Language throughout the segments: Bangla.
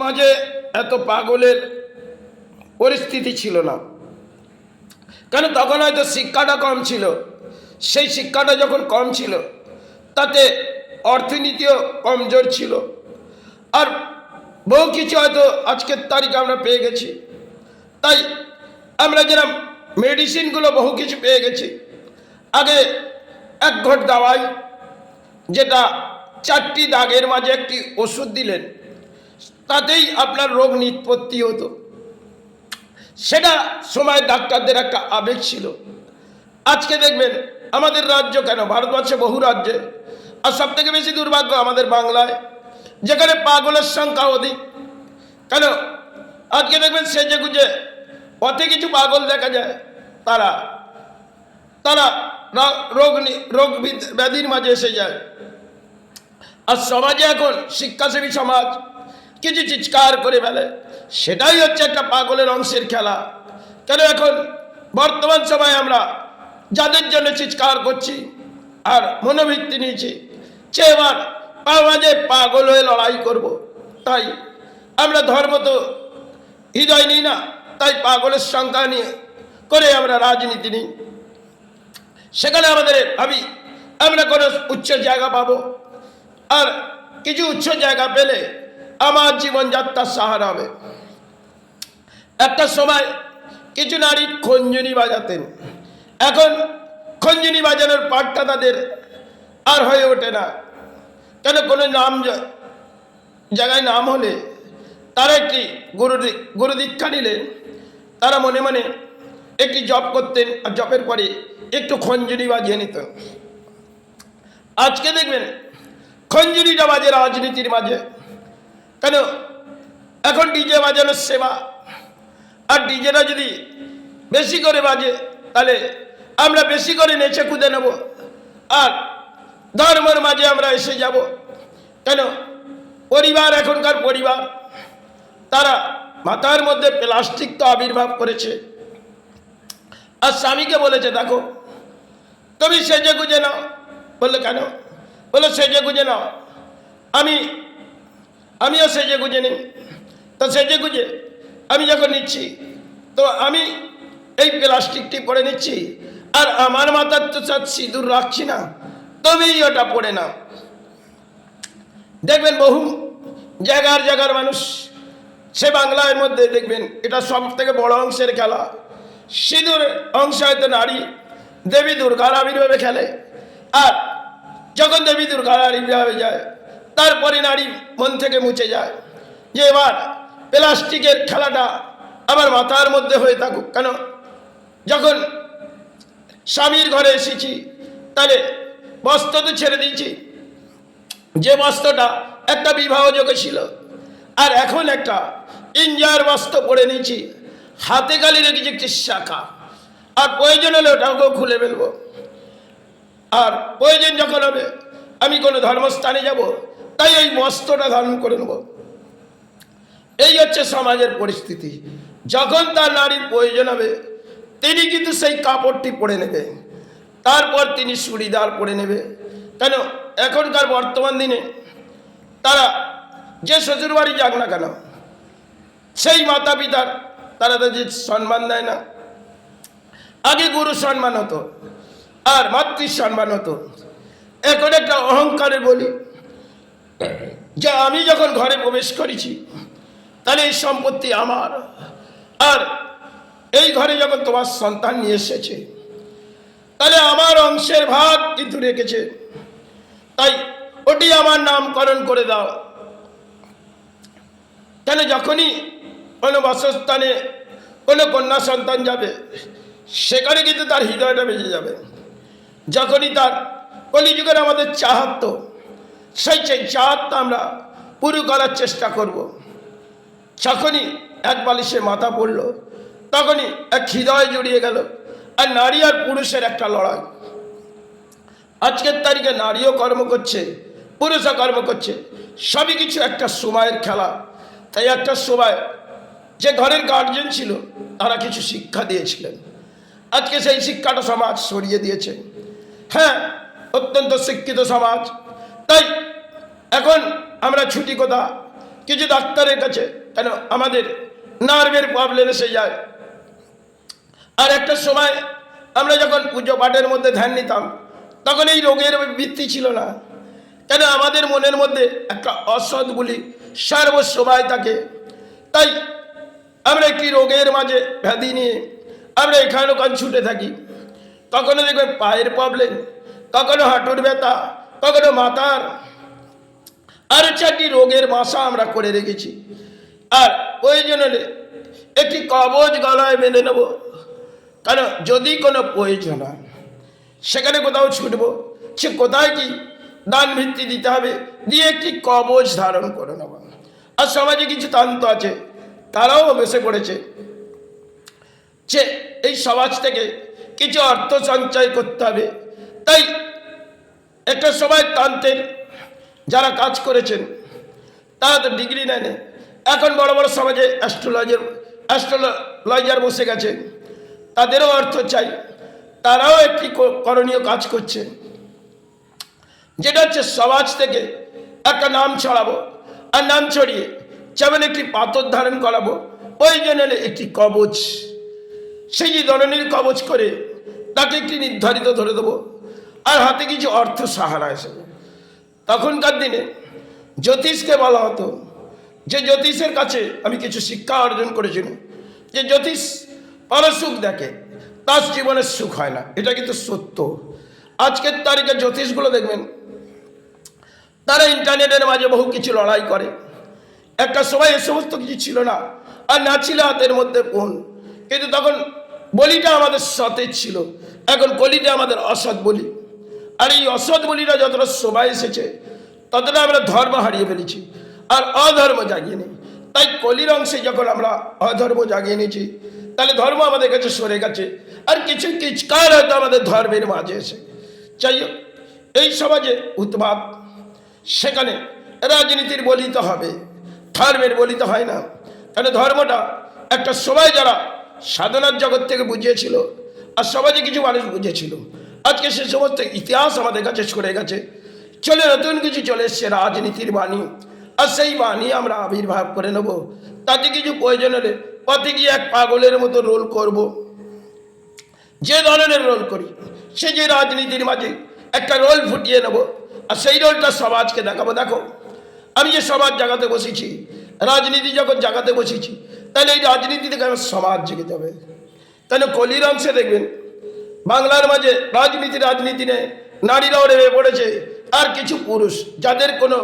সমাজে এত পাগলের পরিস্থিতি ছিল না, কেন তখন হয়তো শিক্ষাটা কম ছিল। সেই শিক্ষাটা যখন কম ছিল তাতে অর্থনীতিও কমজোর ছিল, আর বহু কিছু হয়তো আজকের তারিখে আমরা পেয়ে গেছি। তাই আমরা যেরকম মেডিসিনগুলো বহু কিছু পেয়ে গেছি। আগে এক ঘট দাওয়াই, যেটা 4টি দাগের মাঝে একটি ওষুধ দিলেন, তাতেই আপনার রোগ নিষ্পত্তি হতো। সেটা সময় ডাক্তারদের একটা আবেগ ছিল। আজকে দেখবেন আমাদের রাজ্য কেন, ভারতবর্ষে বহু রাজ্যে, আর সব থেকে বেশি দুর্ভাগ্য আমাদের বাংলায়, যেখানে পাগলের সংখ্যা অধিক। কেন আজকে দেখবেন সেজে গুজে পথে কিছু পাগল দেখা যায়, তারা তারা রোগ ব্যাধির মাঝে এসে যায়। আর সমাজে এখন শিক্ষাসেবী সমাজ কিছু চিৎকার করে ফেলে, সেটাই হচ্ছে একটা পাগলের অংশের খেলা। কেন এখন বর্তমান সময়ে আমরা যাদের জন্য চিৎকার করছি আর মনোবৃত্তি নিয়েছি, সে এবার মাঝে পাগল হয়ে লড়াই করব। তাই আমরা ধর্ম তো হৃদয় নিই না, তাই পাগলের সংখ্যা নিয়ে করে আমরা রাজনীতি নিই। সেখানে আমাদের ভাবি আমরা কোনো উচ্চ জায়গা পাবো, আর কিছু উচ্চ জায়গা পেলে আমার জীবনযাত্রার সাহারা হবে। একটা সময় কিছু নারী খঞ্জনি বাজাতেন, এখন খঞ্জনি বাজানোর পাঠটা তাদের আর হয়ে ওঠে না। কেন কোনো নাম জায়গায় নাম হলে তারা একটি গুরু দীক্ষা নিলে তারা মনে মনে একটি জপ করতেন, আর জপের পরে একটু খঞ্জনি বাজিয়ে নিতেন। আজকে দেখবেন খঞ্জনিটা বাজে রাজনীতির মাঝে। কেন এখন ডিজে বাজানোর সেবা, আর ডিজেটা যদি বেশি করে বাজে তাহলে আমরা বেশি করে নেচে কুদে নেব, আর ধর্মের মাঝে আমরা এসে যাব। কেন পরিবার, এখনকার পরিবার, তারা মাথার মধ্যে প্লাস্টিক তো আবির্ভাব করেছে, আর স্বামীকে বলেছে দেখো তুমি সেজে গুজে নাও। বললো কেন? বললো সেজে গুজে নাও, আমিও সেজে গুজে নিই। তো সেজে গুজে আমি যখন নিচ্ছি, তো আমি এই প্লাস্টিকটি পরে নিচ্ছি, আর আমার মাথার তো সিঁদুর রাখছি না, তুমি ওটা পড়ে নাও। দেখবেন বহু জায়গার মানুষ, সে বাংলার মধ্যে দেখবেন এটা সব থেকে বড় অংশের খেলা। সিঁদুর অংশ হয়তো নারী দেবী দুর্গার আবির্ভাবে খেলে, আর যখন দেবী দুর্গার আবির্ভাবে যায় তারপরে নারী মন থেকে মুছে যায় যে এবার প্লাস্টিকের খেলাটা আমার মাথার মধ্যে হয়ে থাকুক। কেন যখন স্বামীর ঘরে এসেছি তাহলে বস্ত্র তো ছেড়ে দিয়েছি, যে বস্ত্রটা একটা বিবাহযোগ্য ছিল, আর এখন একটা ইঞ্জার বস্ত্র পরে নিয়েছি, হাতে গালি রেখেছি একটি শাখা, আর প্রয়োজন হলে ওটাকেও খুলে ফেলবো। আর প্রয়োজন যখন হবে আমি কোনো ধর্মস্থানে যাব, তাই এই বস্ত্রটা ধারণ করে নেব। এই হচ্ছে সমাজের পরিস্থিতি। যখন তার নারীর প্রয়োজন হবে তিনি কিন্তু সেই কাপড়টি পরে নেবে, তারপর তিনি চুড়িদার পরে নেবে। কেন এখনকার বর্তমান দিনে তারা যে শ্বশুর বাড়ি যাক না কেন, সেই মাতা পিতার তারা তাদের সম্মান দেয় না। আগে গুরু সম্মান হতো আর মাতৃ সম্মান হতো, এখন একটা অহংকারে বলি যে আমি যখন ঘরে প্রবেশ করেছি তাহলে এই সম্পত্তি আমার, আর এই ঘরে যখন তোমার সন্তান নিয়ে এসেছে তাহলে আমার অংশের ভাগ কিন্তু রেখেছে, তাই ওটি আমার নামকরণ করে দাও। কেন যখনই কোনো বাসস্থানে কোনো কন্যা সন্তান যাবে সেখানে কিন্তু তার হৃদয়টা বেজে যাবে। যখনই তার কলিযুগের আমাদের চাহাত, সেই চাহাতটা আমরা পুরো করার চেষ্টা করব। যখনই এক বালিশে মাথা পড়ল তখনই এক হৃদয় জড়িয়ে গেল, আর নারী আর পুরুষের একটা লড়াই। আজকের তারিখে নারীও কর্ম করছে, পুরুষও কর্ম করছে, সবই কিছু একটা সময়ের খেলা। তাই একটা সময় যে ঘরের গার্জেন ছিল তারা কিছু শিক্ষা দিয়েছিলেন, আজকে সেই শিক্ষাটা সমাজ সরিয়ে দিয়েছে। হ্যাঁ, অত্যন্ত শিক্ষিত সমাজ, তাই এখন আমরা ছুটি কথা কিছু ডাক্তারের কাছে, কেন আমাদের নার্ভের প্রবলেম এসে যায়। আর একটা সময় আমরা যখন পুজো পাঠের মধ্যে ধ্যান নিতাম, তখন এই রোগের ভিত্তি ছিল না, কেন আমাদের মনের মধ্যে একটা অসৎ বলি সর্বসময় থাকে। তাই আমরা একটি রোগের মাঝে ব্যাধি নিয়ে আমরা এখানে ওখানে ছুটে থাকি। কখনো দেখবেন পায়ের প্রবলেম, কখনো হাঁটুর ব্যথা, কখনো মাথার, আর 4টি রোগের বাসা আমরা করে রেখেছি। আর প্রয়োজন হলে একটি কবচ গলায় বেঁধে নেব, কারণ যদি কোনো প্রয়োজন হয় সেখানে কোথাও ছুটবো, সে কোথায় কি দান ভিত্তি দিতে হবে, দিয়ে একটি কবচ ধারণ করে নেব। আর সমাজে কিছু তান্ত্র আছে, তারাও বসে পড়েছে যে এই সমাজ থেকে কিছু অর্থ সঞ্চয় করতে হবে। তাই একটা সময় তান্ত্রের যারা কাজ করেছেন তারা তো ডিগ্রি নেয়, এখন বড় বড় সমাজে অ্যাস্ট্রোলজার বসে গেছে, তাদেরও অর্থ চাই, তারাও একটি করণীয় কাজ করছে, যেটা হচ্ছে সমাজ থেকে একটা নাম ছড়াবো, আর নাম ছড়িয়ে যেমন একটি পাথর ধারণ করাবো, প্রয়োজন হলে একটি কবচ, সেই ধরনের কবচ করে তাকে একটি নির্ধারিত ধরে দেবো, আর হাতে কিছু অর্থ সাহারা হিসেবে। তখনকার দিনে জ্যোতিষকে বলা হতো, যে জ্যোতিষের কাছে আমি কিছু শিক্ষা অর্জন করেছিলাম, যে জ্যোতিষ পরসুখ দেখে, তার জীবনের সুখ হয় না, এটা কিন্তু সত্য। আজকের তারিখে জ্যোতিষগুলো দেখবেন তারা ইন্টারনেটের মাঝে বহু কিছু লড়াই করে। একটা সময় এ সমস্ত কিছু ছিল না, আর না ছিল হাতের মধ্যে ফোন, কিন্তু তখন বলিটা আমাদের সতেজ ছিল, এখন কলিটা আমাদের অসৎ বলি। আর এই অসৎ বলিটা যতটা সময় এসেছে ততটা আমরা ধর্ম হারিয়ে ফেলেছি আর অধর্ম জাগিয়ে নিই। তাই কলির অংশে যখন আমরা অধর্ম জাগিয়ে নিয়েছি, তাহলে ধর্ম আমাদের কাছে সরে গেছে, আর কিছু কিচকার হয়তো আমাদের ধর্মের মাঝে এসে। যাই হোক, এই সমাজে উৎপাত, সেখানে রাজনীতির বলিতে হবে, ধর্মের বলিতে হয় না। কেন ধর্মটা একটা সময় যারা সাধনার জগৎ থেকে বুঝিয়েছিল, আর সমাজে কিছু মানুষ বুঝেছিল, আজকে সে সমস্ত ইতিহাস আমাদের কাছে সরে গেছে, চলে নতুন কিছু চলে এসছে রাজনীতির বাণী, আর সেই বাণী আমরা আবির্ভাব করে নেব। তাতে কিছু প্রয়োজন হলে পথে গিয়ে এক পাগলের মতো রোল করব, যে ধরনের রোল করি, সে যে রাজনীতির মাঝে একটা রোল ফুটিয়ে নেব, আর সেই রোলটা সমাজকে দেখাবো। দেখো, আমি যে সমাজ জাগাতে বসেছি, রাজনীতি যখন জাগাতে বসেছি, তাহলে এই রাজনীতি থেকে আমার সমাজ জেগে যাবে। তাহলে কলির অংশে দেখবেন বাংলার মাঝে রাজনীতি নেই, নারীরাও নেমে পড়েছে, আর কিছু পুরুষ যাদের কোনো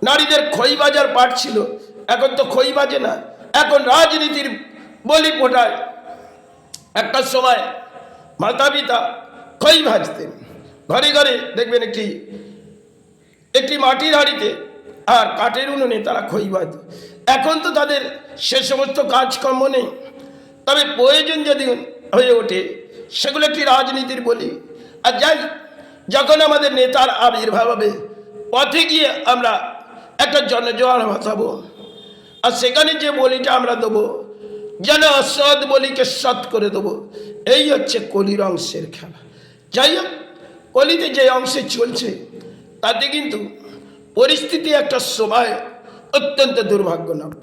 নারীদের খই বাজার পাঠ ছিল, এখন তো খই বাজে না, এখন রাজনীতির বলি ফোটায়। একটা সময় মাতা পিতা খই ভাজতেন, ঘরে ঘরে দেখবেন একটি মাটির হাঁড়িতে আর কাঠের উনুনে তারা খই ভাজত। এখন তো তাদের সে সমস্ত কাজকর্ম নেই, তবে প্রয়োজন যদি হয়ে ওঠে সেগুলো একটি রাজনীতির বলি। আর যাই, যখন আমাদের নেতার আবির্ভাব হবে, পথে গিয়ে আমরা একটা জনজোয়ার ভাসাবো, আর সেখানে যে বলিটা আমরা দেবো, যেন অসৎ বলিকে সৎ করে দেবো। এই হচ্ছে কলির অংশের খেলা। যাই হোক, কলিতে যে অংশে চলছে তাতে কিন্তু পরিস্থিতি একটা সময় অত্যন্ত দুর্ভাগ্য নামবে।